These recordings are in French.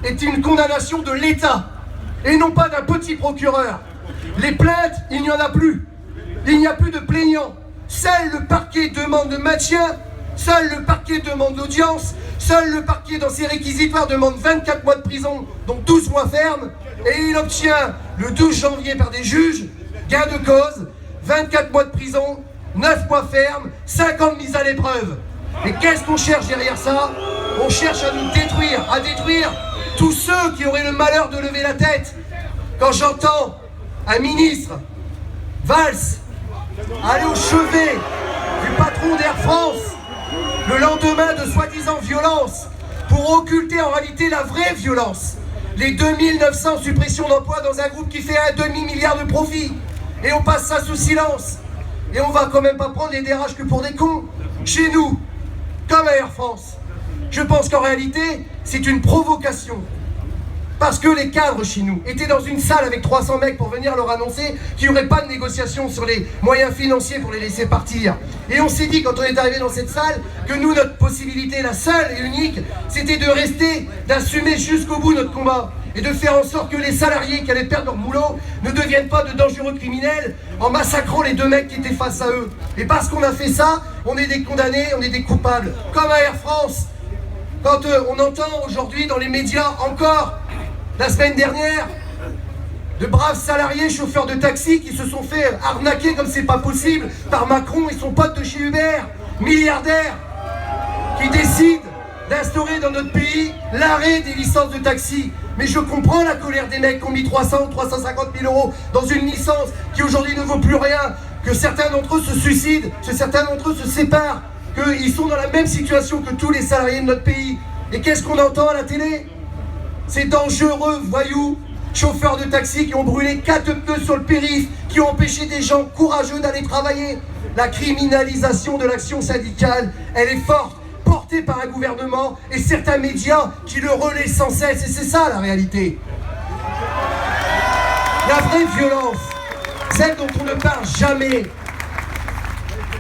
est une condamnation de l'État et non pas d'un petit procureur. Les plaintes, il n'y en a plus. Il n'y a plus de plaignants. Seul le parquet demande le maintien, seul le parquet demande l'audience, seul le parquet dans ses réquisitoires demande 24 mois de prison, donc 12 mois ferme, et il obtient le 12 janvier par des juges, gain de cause, 24 mois de prison, 9 mois ferme, 5 ans de mise à l'épreuve. Et qu'est-ce qu'on cherche derrière ça? On cherche à nous détruire, à détruire tous ceux qui auraient le malheur de lever la tête. Quand j'entends un ministre, Valls, aller au chevet du patron d'Air France, le lendemain de soi-disant violence, pour occulter en réalité la vraie violence. Les 2900 suppressions d'emplois dans un groupe qui fait un demi-milliard de profit. Et on passe ça sous silence. Et on va quand même pas prendre les DRH que pour des cons. Chez nous, comme à Air France. Je pense qu'en réalité, c'est une provocation. Parce que les cadres chez nous étaient dans une salle avec 300 mecs pour venir leur annoncer qu'il n'y aurait pas de négociation sur les moyens financiers pour les laisser partir. Et on s'est dit quand on est arrivé dans cette salle que nous, notre possibilité, la seule et unique, c'était de rester, d'assumer jusqu'au bout notre combat et de faire en sorte que les salariés qui allaient perdre leur boulot ne deviennent pas de dangereux criminels en massacrant les deux mecs qui étaient face à eux. Et parce qu'on a fait ça, on est des condamnés, on est des coupables. Comme à Air France, quand on entend aujourd'hui dans les médias encore, la semaine dernière, de braves salariés chauffeurs de taxi qui se sont fait arnaquer comme c'est pas possible par Macron et son pote de chez Uber, milliardaire, qui décide d'instaurer dans notre pays l'arrêt des licences de taxi. Mais je comprends la colère des mecs qui ont mis 300 ou 350 000 euros dans une licence qui aujourd'hui ne vaut plus rien, que certains d'entre eux se suicident, que certains d'entre eux se séparent, qu'ils sont dans la même situation que tous les salariés de notre pays. Et qu'est-ce qu'on entend à la télé ? Ces dangereux voyous, chauffeurs de taxi qui ont brûlé 4 pneus sur le périph', qui ont empêché des gens courageux d'aller travailler. La criminalisation de l'action syndicale, elle est forte, portée par un gouvernement et certains médias qui le relaient sans cesse. Et c'est ça la réalité. La vraie violence, celle dont on ne parle jamais,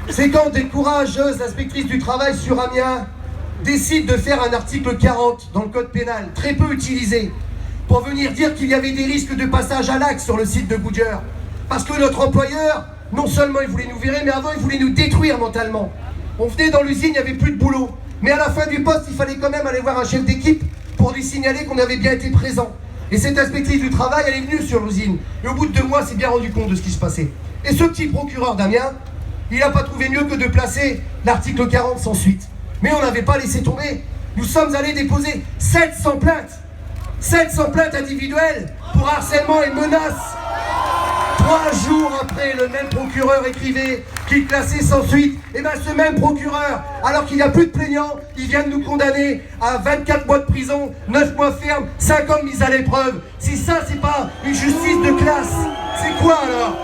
c'est quand des courageuses inspectrices du travail sur Amiens décide de faire un article 40 dans le code pénal, très peu utilisé, pour venir dire qu'il y avait des risques de passage à l'acte sur le site de Goodyear. Parce que notre employeur, non seulement il voulait nous virer, mais avant il voulait nous détruire mentalement. On venait dans l'usine, il n'y avait plus de boulot. Mais à la fin du poste, il fallait quand même aller voir un chef d'équipe pour lui signaler qu'on avait bien été présent. Et cette inspectrice du travail, elle est venue sur l'usine. Et au bout de 2 mois, elle s'est bien rendu compte de ce qui se passait. Et ce petit procureur d'Amiens, il n'a pas trouvé mieux que de placer l'article 40 sans suite. Mais on n'avait pas laissé tomber. Nous sommes allés déposer 700 plaintes. 700 plaintes individuelles pour harcèlement et menaces. 3 jours après, le même procureur écrivait qu'il classait sans suite. Et bien ce même procureur, alors qu'il n'y a plus de plaignants, il vient de nous condamner à 24 mois de prison, 9 mois ferme, 5 ans de mise à l'épreuve. Si ça, c'est pas une justice de classe, c'est quoi alors ?